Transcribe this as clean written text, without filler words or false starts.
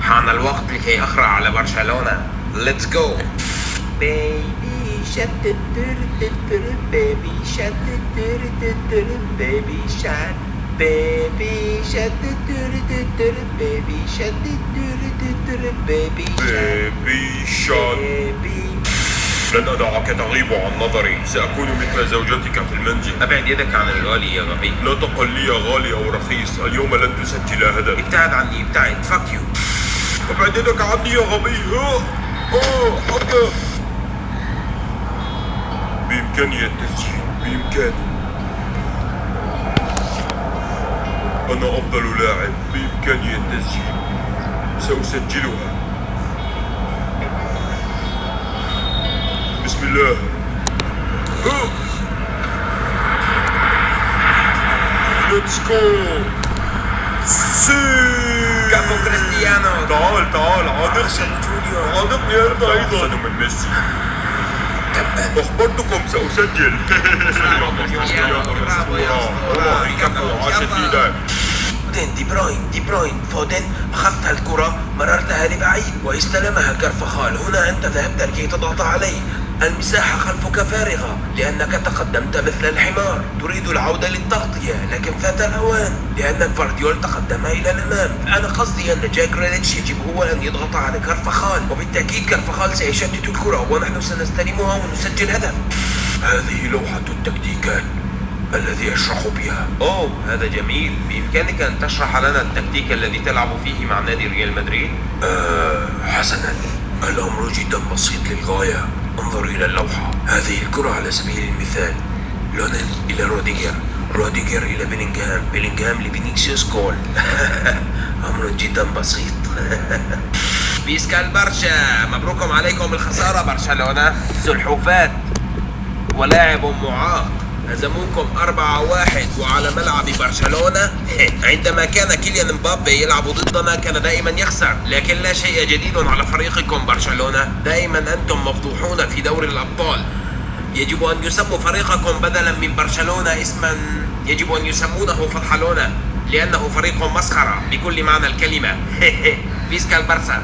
حان الوقت لكي أخرع على برشلونة. Let's go. Baby shark, baby shark, baby shark, baby shark, baby shark, baby shark. لن أدعك تغيب عن نظري، سأكون مثل زوجتك في المنزل. أبعد يدك عن الغالي يا غبي. لا تقل لي يا غالي أو رخيص، اليوم لن تسجل هدف. ابتعد عني، ابتعد. Fuck you. ابعد يدك عني يا غبي. حقا بإمكاني التسجيل، بإمكاني. أنا أفضل لاعب، بإمكاني التسجيل، سأسجلها. بسم الله. Let's go. كافو كريستيانو. تعال عانقني أنا أيضا. أحسن من ميسي. أخبرتكم سأسجل. برافو يا أسطورة. كفو عاشت. دي بروين فودن أخذت الكرة، مررتها لبعيد واستلمها كارفخال. هنا أنت ذهبت لكي تضغط عليه. المساحة خلفك فارغة لأنك تقدمت مثل الحمار. تريد العودة للتغطية لكن فات الأوان لأن فارديول تقدم إلى الأمام. أنا قصدي أن جاك جريليتش يجب هو أن يضغط على كارفخال، وبالتأكيد كارفخال سيشتت الكرة ونحن سنستلمها ونسجل هدف. هذه لوحة التكتيكات الذي أشرح بها. أوه هذا جميل. بإمكانك أن تشرح لنا التكتيك الذي تلعب فيه مع نادي ريال مدريد؟ حسنا، الأمر جدا بسيط للغاية. انظر إلى اللوحة. هذه الكرة على سبيل المثال، لونين إلى روديجر إلى بيلينغهام لفينيسيوس جول. أمر جدا بسيط. بيسكال برشا، مبروكم عليكم الخسارة برشلونة. سلحفات ولاعب معاق هزموكم 4-1 وعلى ملعب برشلونة. عندما كان كيليان مبابي يلعب ضدنا كان دائما يخسر، لكن لا شيء جديد على فريقكم برشلونة. دائما أنتم مفضوحون في دوري الأبطال. يجب أن يسموا فريقكم بدلا من برشلونة اسما يجب أن يسمونه فرحلونة، لأنه فريق مسخرة بكل معنى الكلمة. بيسكال برشا.